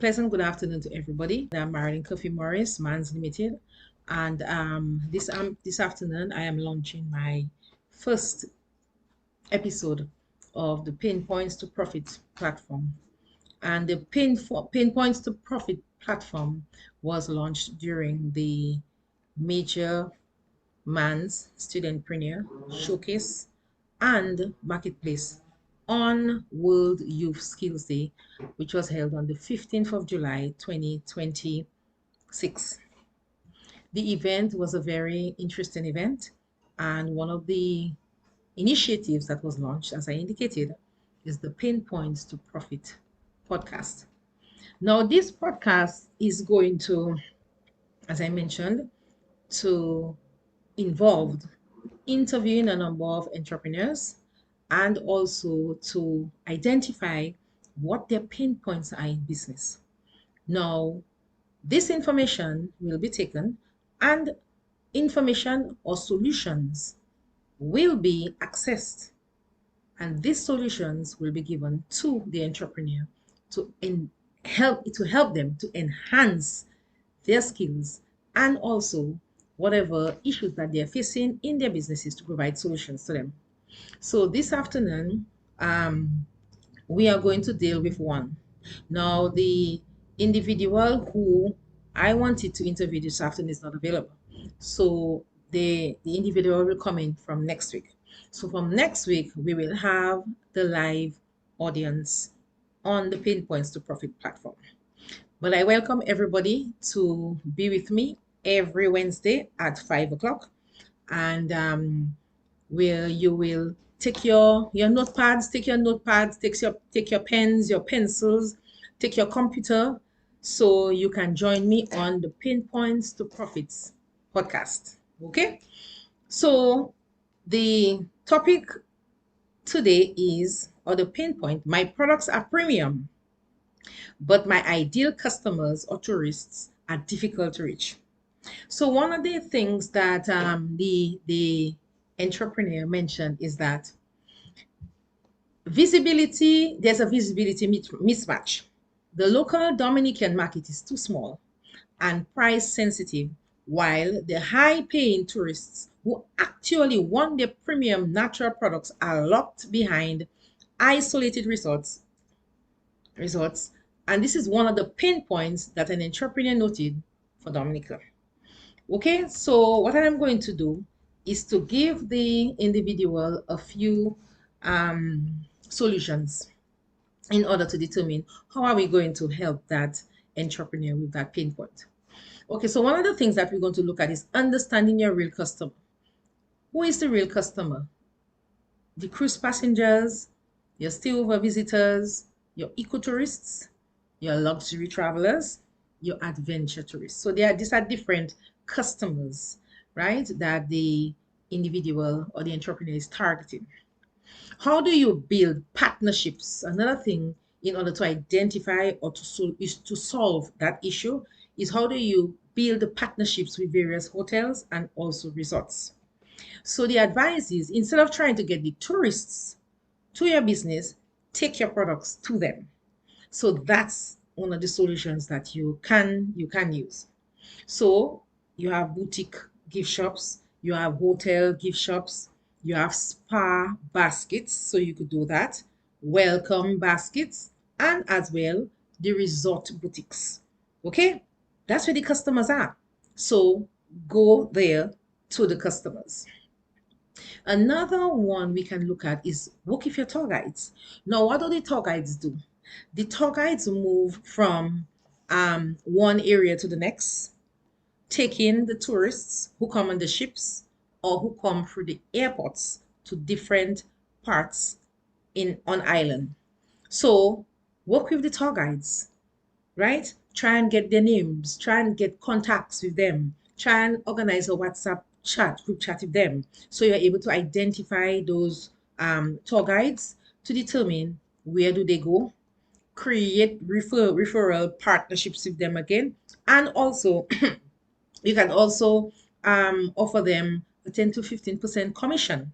pleasant good afternoon to everybody. I'm Marilyn Cuffy-Morris, Mans Limited, and this afternoon I am launching my first episode of the Pain Points to Profit platform. And the Pain Points to Profit platform was launched during the major Mans Studentpreneur Showcase and Marketplace on World Youth Skills Day, which was held on the 15th of July 2026. The event was a very interesting event, and one of the initiatives that was launched, as I indicated, is the Pain Points to Profit podcast. Now, this podcast is going to, as I mentioned, to involve interviewing a number of entrepreneurs and also to identify what their pain points are in business. Now, this information will be taken and information or solutions will be accessed, and these solutions will be given to the entrepreneur to help them to enhance their skills and also whatever issues that they're facing in their businesses to provide solutions to them. So this afternoon, we are going to deal with one. Now, the individual who I wanted to interview this afternoon is not available. So the individual will come in from next week. So from next week, we will have the live audience on the Pain Points to Profit platform. But I welcome everybody to be with me every Wednesday at 5 o'clock. And where you will take your notepads, take your pens, your pencils, take your computer, so you can join me on the Pain Points to Profits podcast. Okay? So the topic today is, or the pain point, my products are premium, but my ideal customers or tourists are difficult to reach. So one of the things that the entrepreneur mentioned is that there's a visibility mismatch. The local Dominican market is too small and price sensitive, while the high paying tourists who actually want their premium natural products are locked behind isolated resorts. And this is one of the pain points that an entrepreneur noted for Dominica. Okay, so what I'm going to do is to give the individual a few solutions in order to determine how are we going to help that entrepreneur with that pain point. Okay, so one of the things that we're going to look at is understanding your real customer. Who is the real customer? The cruise passengers, your stayover visitors, your ecotourists, your luxury travelers, your adventure tourists. So these are different customers, right, that the individual or the entrepreneur is targeting. How do you build partnerships? Another thing in order to identify or to solve that issue is how do you build the partnerships with various hotels and also resorts. So the advice is, instead of trying to get the tourists to your business, take your products to them. So that's one of the solutions that you can use. So you have boutique gift shops, you have hotel gift shops, you have spa baskets, so you could do that, welcome baskets, and as well the resort boutiques. Okay, that's where the customers are. So go there to the customers. Another one we can look at is work with your tour guides. Now, what do the tour guides do? The tour guides move from one area to the next, taking the tourists who come on the ships or who come through the airports to different parts on island. So work with the tour guides, right? Try and get their names, try and get contacts with them, try and organize a WhatsApp group chat with them, so you're able to identify those tour guides to determine where do they go, create referral partnerships with them again, and also you can also offer them a 10 to 15% commission.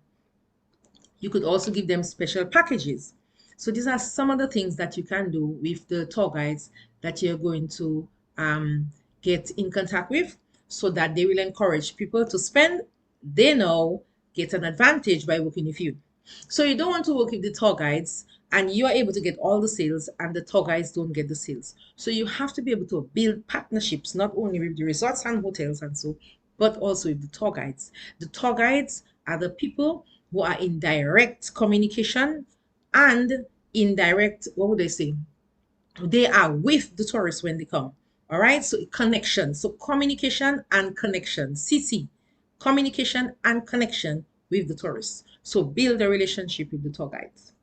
You could also give them special packages. So these are some of the things that you can do with the tour guides that you're going to get in contact with, so that they will encourage people to spend. They now get an advantage by working with you. So you don't want to work with the tour guides and you are able to get all the sales and the tour guides don't get the sales. So you have to be able to build partnerships not only with the resorts and hotels and so, but also with the tour guides. The tour guides are the people who are in direct communication and indirect, what would I say? They are with the tourists when they come. All right. So connection. So communication and connection. CC. Communication and connection with the tourists. So build a relationship with the tour guides.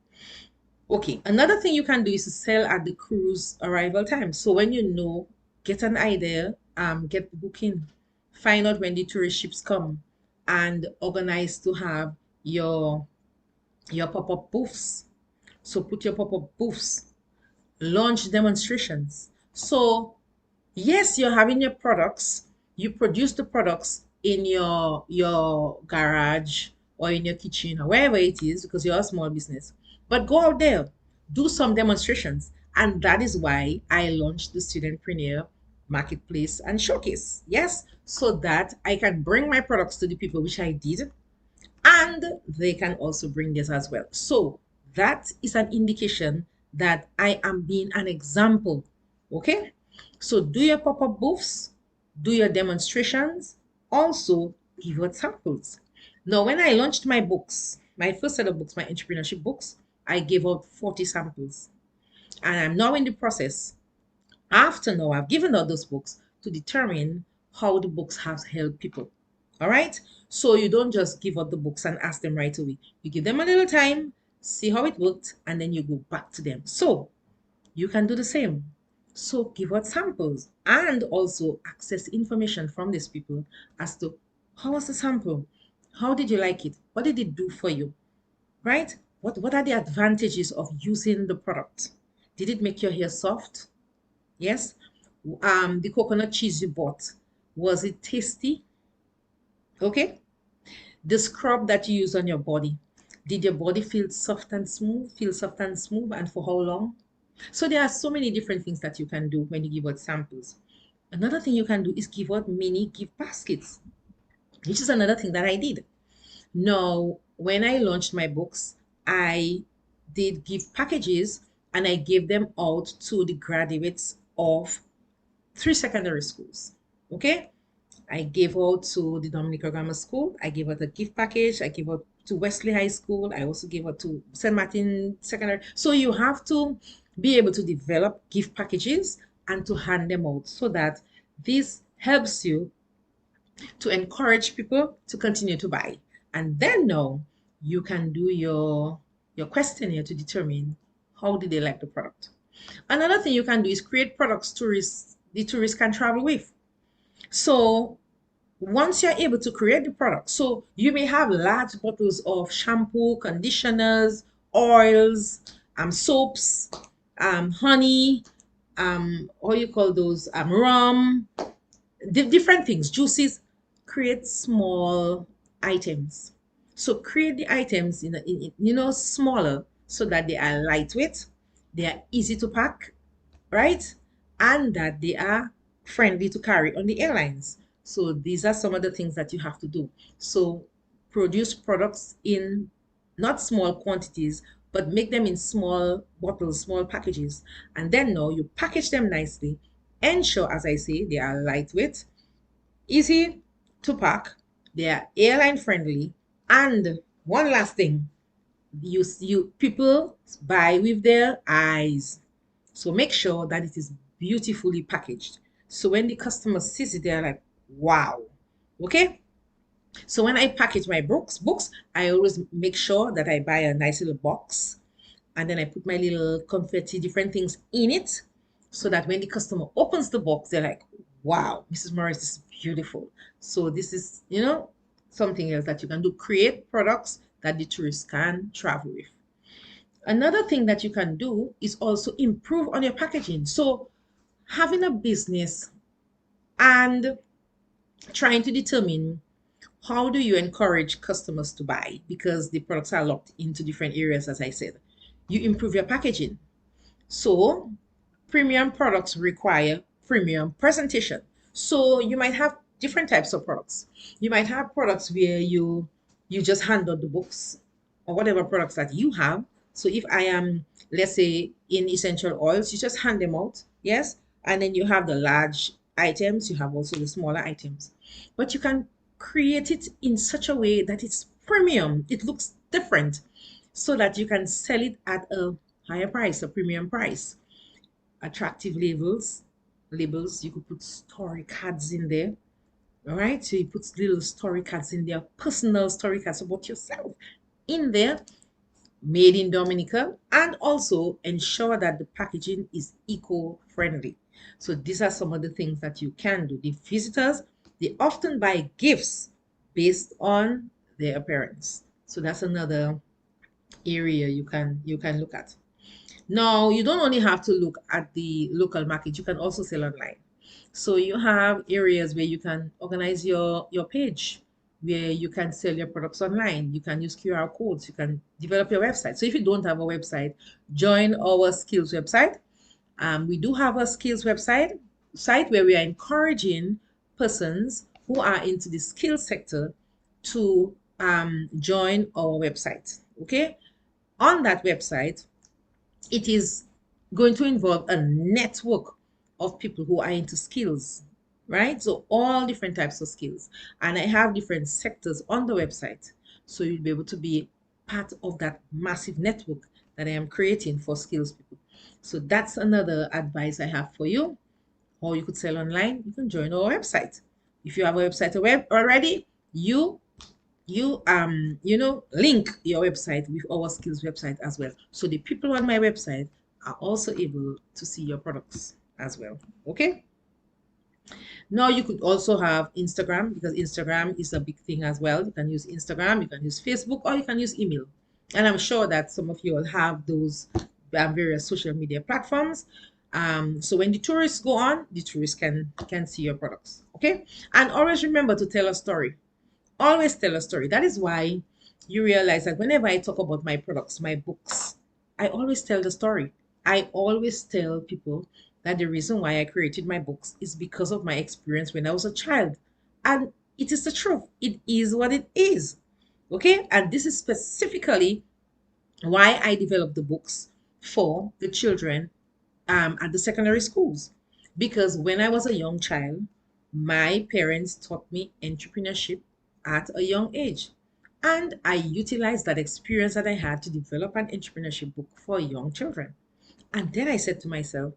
Okay. Another thing you can do is to sell at the cruise arrival time. So when you know, get an idea, get the booking, find out when the tourist ships come, and organize to have your pop-up booths. So put your pop-up booths, launch demonstrations. So yes, you're having your products, you produce the products in your garage or in your kitchen or wherever it is because you're a small business. But go out there, do some demonstrations. And that is why I launched the Studentpreneur Marketplace and Showcase. Yes, so that I can bring my products to the people, which I did, and they can also bring this as well. So that is an indication that I am being an example. Okay, so do your pop-up booths, do your demonstrations, also give out samples. Now when I launched my books, my first set of books, my entrepreneurship books, I gave out 40 samples, and I'm now in the process, after now I've given out those books, to determine how the books have helped people. All right. So you don't just give out the books and ask them right away. You give them a little time, see how it worked, and then you go back to them. So you can do the same. So give out samples and also access information from these people as to how was the sample? How did you like it? What did it do for you? Right? What are the advantages of using the product? Did it make your hair soft? Yes. The coconut cheese you bought, was it tasty? Okay. The scrub that you use on your body, did your body feel soft and smooth? Feel soft and smooth, and for how long? So there are so many different things that you can do when you give out samples. Another thing you can do is give out mini gift baskets, which is another thing that I did. Now, when I launched my books, I did gift packages and I gave them out to the graduates of 3 secondary schools. Okay. I gave out to the Dominica Grammar School. I gave out a gift package. I gave out to Wesley High School. I also gave out to St. Martin Secondary. So you have to be able to develop gift packages and to hand them out so that this helps you to encourage people to continue to buy. And then now you can do your questionnaire to determine how did they like the product. Another thing you can do is create products the tourists can travel with. So once you're able to create the product, so you may have large bottles of shampoo, conditioners, oils, soaps, honey, what you call those, rum, different things, juices. Create small items. So create the items smaller so that they are lightweight, they are easy to pack, right? And that they are friendly to carry on the airlines. So these are some of the things that you have to do. So produce products in not small quantities, but make them in small bottles, small packages. And then now you package them nicely. Ensure, as I say, they are lightweight, easy to pack, they are airline friendly. And one last thing, you people buy with their eyes. So make sure that it is beautifully packaged. So when the customer sees it, they're like, wow. Okay. So when I package my books, I always make sure that I buy a nice little box and then I put my little confetti, different things in it, so that when the customer opens the box, they're like, wow, Mrs. Morris, this is beautiful. So this is, something else that you can do. Create products that the tourists can travel with. Another thing that you can do is also improve on your packaging. So having a business and trying to determine how do you encourage customers to buy, because the products are locked into different areas, as I said. You improve your packaging. So premium products require premium presentation. So you might have different types of products. You might have products where you just hand out the books or whatever products that you have. So if I am, let's say, in essential oils, you just hand them out, yes? And then you have the large items, you have also the smaller items. But you can create it in such a way that it's premium. It looks different so that you can sell it at a higher price, a premium price. Attractive labels. You could put story cards in there. All right, so you put little story cards in there, personal story cards about yourself in there, made in Dominica, and also ensure that the packaging is eco-friendly. So these are some of the things that you can do. The visitors, they often buy gifts based on their appearance. So that's another area you can look at. Now, you don't only have to look at the local market, you can also sell online. So you have areas where you can organize your page, where you can sell your products online. You can use QR codes, you can develop your website. So if you don't have a website, join our skills website. We do have a skills site where we are encouraging persons who are into the skills sector to join our website. Okay, on that website, it is going to involve a network of people who are into skills, right? So all different types of skills. And I have different sectors on the website. So you'll be able to be part of that massive network that I am creating for skills people. So that's another advice I have for you. Or you could sell online, you can join our website. If you have a website already, link your website with our skills website as well, so the people on my website are also able to see your products as well. Okay, now you could also have Instagram, because Instagram is a big thing as well. You can use Instagram, you can use Facebook, or you can use email, and I'm sure that some of you will have those various social media platforms. So when the tourists go on, the tourists can see your products. Okay, and always remember to tell a story. Always tell a story. That is why you realize that whenever I talk about my products, my books, I always tell the story. I always tell people that the reason why I created my books is because of my experience when I was a child. And it is the truth. It is what it is. Okay? And this is specifically why I developed the books for the children at the secondary schools. Because when I was a young child, my parents taught me entrepreneurship at a young age. And I utilized that experience that I had to develop an entrepreneurship book for young children. And then I said to myself,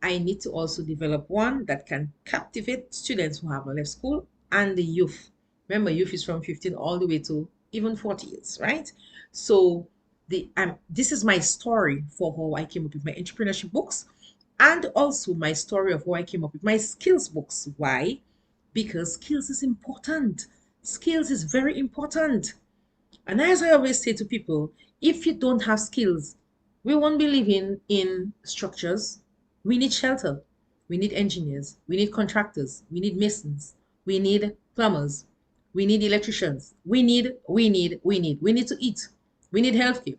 I need to also develop one that can captivate students who have left school and the youth. Remember, youth is from 15 all the way to even 40 years, right? So this is my story for how I came up with my entrepreneurship books, and also my story of how I came up with my skills books. Why? Because skills is important. Skills is very important. And as I always say to people, if you don't have skills, we won't be living in structures. We need shelter. We need engineers. We need contractors. We need masons. We need plumbers. We need electricians. We need to eat. We need healthcare.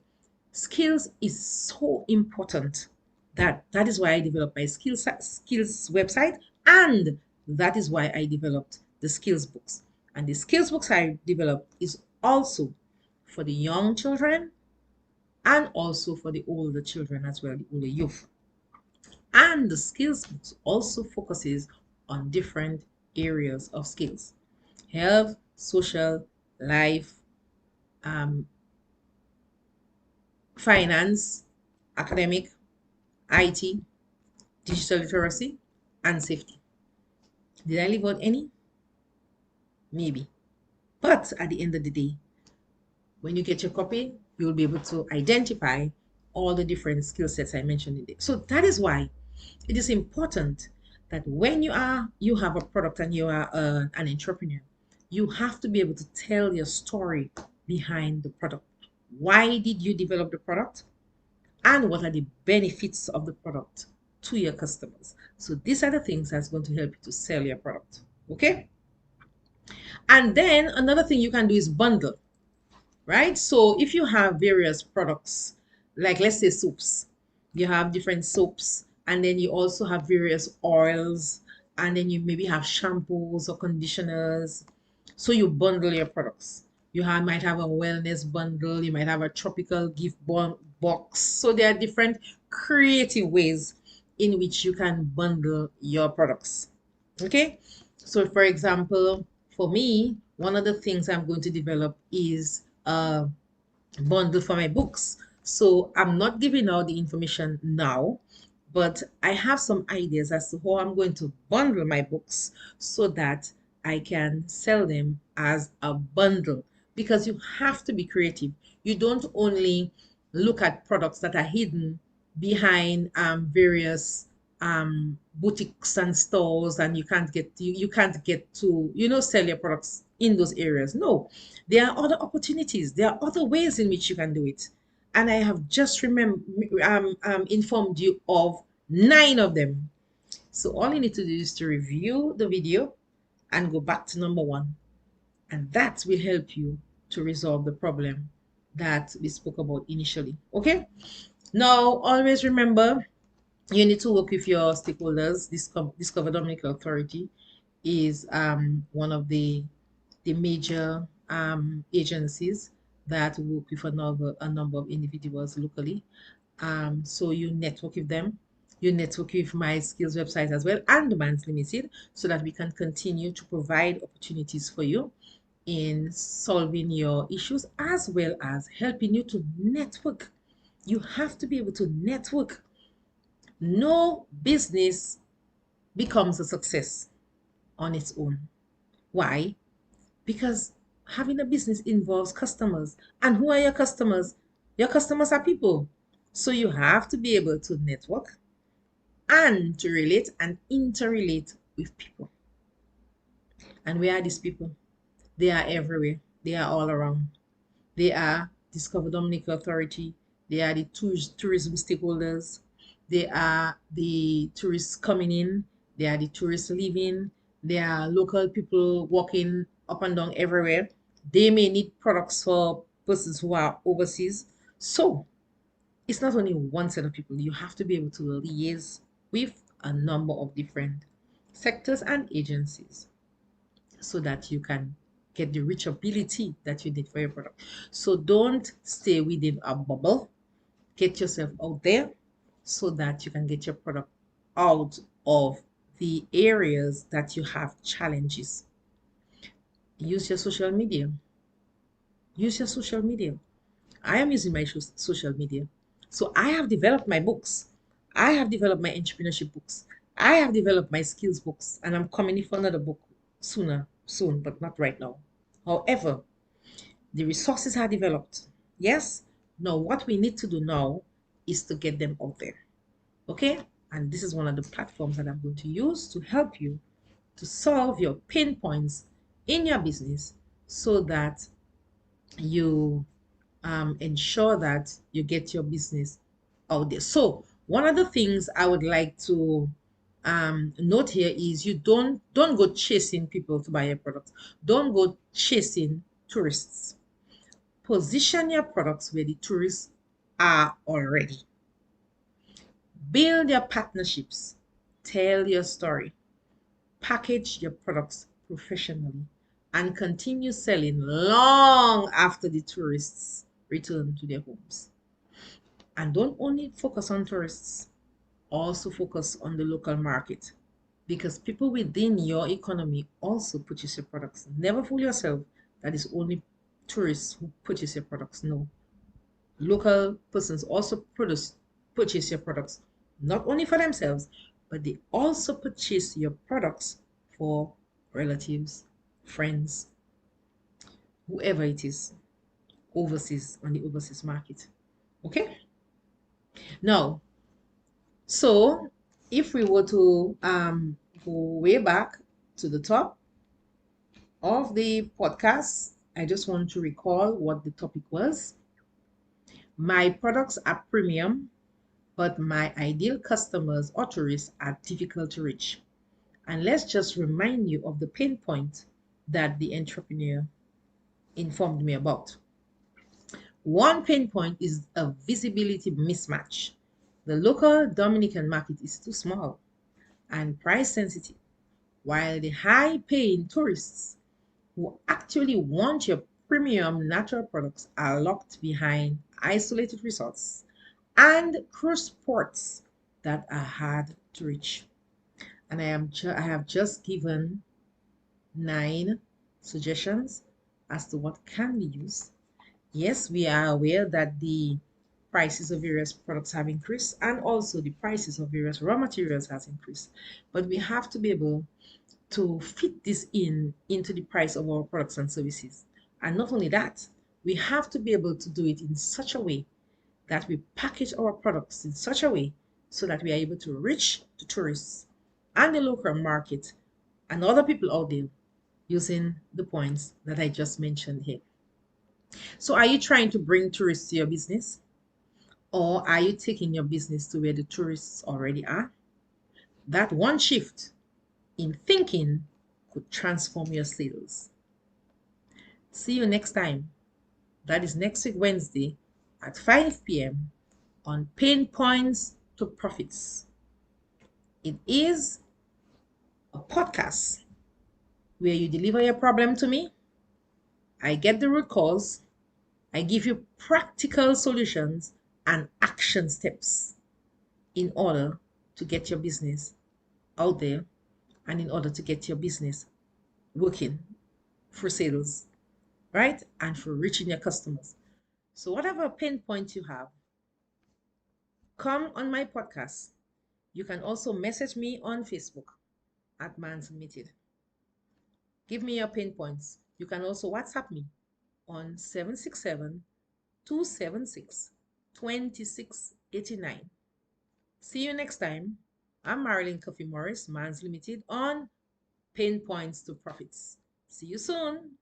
Skills is so important that is why I developed my skills website, and that is why I developed the skills books. And the skills books I developed is also for the young children and also for the older children as well, the older youth. And the skills books also focuses on different areas of skills: health, social, life, um, finance, academic, IT, digital literacy, and safety. Did I leave out any? Maybe. But at the end of the day, when you get your copy, you'll be able to identify all the different skill sets I mentioned in there. So that is why it is important that when you have a product and you are an entrepreneur, you have to be able to tell your story behind the product. Why did you develop the product? And what are the benefits of the product to your customers? So these are the things that's going to help you to sell your product. Okay? And then another thing you can do is bundle, right? So if you have various products, like let's say soaps. You have different soaps, and then you also have various oils, and then you maybe have shampoos or conditioners. So you bundle your products. Might have a wellness bundle, you might have a tropical box. So there are different creative ways in which you can bundle your products. Okay? So for example, for me, one of the things I'm going to develop is bundle for my books. So I'm not giving out the information now, but I have some ideas as to how I'm going to bundle my books so that I can sell them as a bundle, because you have to be creative. You don't only look at products that are hidden behind various boutiques and stores, and you can't get to sell your products in those areas. No, there are other opportunities. There are other ways in which you can do it. And I have just informed you of 9 of them. So all you need to do is to review the video and go back to number 1. And that will help you to resolve the problem that we spoke about initially. Okay? Now, always remember, you need to work with your stakeholders. Discover Dominical Authority is one of the major agencies that work with a number of individuals locally. So you network with them. You network with My Skills website as well and Man's Limited, so that we can continue to provide opportunities for you in solving your issues as well as helping you to network. You have to be able to network. No business becomes a success on its own. Why? Because having a business involves customers. And who are your customers? Your customers are people. So you have to be able to network and to relate and interrelate with people. And where are these people? They are everywhere. They are all around. They are Discover Dominican Authority. They are the tourism stakeholders. They are the tourists coming in. They are the tourists leaving. They are local people walking up and down everywhere. They may need products for persons who are overseas. So it's not only one set of people. You have to be able to liaise with a number of different sectors and agencies so that you can get the reachability that you need for your product. So don't stay within a bubble. Get yourself out there so that you can get your product out of the areas that you have challenges. Use your social media. Use your social media. I am using my social media. So I have developed my books. I have developed my entrepreneurship books. I have developed my skills books, and I'm coming in for another book soon, but not right now. However, the resources are developed. Yes? Now, what we need to do now is to get them out there. Okay? And this is one of the platforms that I'm going to use to help you to solve your pain points in your business so that you ensure that you get your business out there. So one of the things I would like to note here is you don't go chasing people to buy your products. Don't go chasing tourists. Position your products where the tourists are already. Build your partnerships. Tell your story. Package your products professionally and continue selling long after the tourists return to their homes. And don't only focus on tourists, also focus on the local market, because people within your economy also purchase your products. Never fool yourself that it's only tourists who purchase your products. No. Local persons also purchase your products, not only for themselves, but they also purchase your products for relatives, friends, whoever it is, overseas, on the overseas market. Okay? Now, so if we were to go way back to the top of the podcast, I just want to recall what the topic was. My products are premium, but my ideal customers or tourists are difficult to reach. And let's just remind you of the pain point that the entrepreneur informed me about. One pain point is a visibility mismatch. The local Dominican market is too small and price sensitive, while the high paying tourists who actually want your premium natural products are locked behind isolated resorts and cruise ports that are hard to reach. And I have just given 9 suggestions as to what can be used. Yes, we are aware that the prices of various products have increased and also the prices of various raw materials has increased. But we have to be able to fit this into the price of our products and services. And not only that, we have to be able to do it in such a way that we package our products in such a way so that we are able to reach the tourists and the local market and other people out there using the points that I just mentioned here. So, are you trying to bring tourists to your business? Or are you taking your business to where the tourists already are? That one shift in thinking could transform your sales. See you next time. That is next week, Wednesday at 5 p.m. on Pain Points to Profits. It is a podcast where you deliver your problem to me. I get the root cause. I give you practical solutions and action steps in order to get your business out there and in order to get your business working for sales, right? And for reaching your customers. So, whatever pain point you have, come on my podcast. You can also message me on Facebook at Mans Limited. Give me your pain points. You can also WhatsApp me on 767-276-2689. See you next time. I'm Marilyn Cuffy-Morris, Mans Limited, on Pain Points to Profits. See you soon.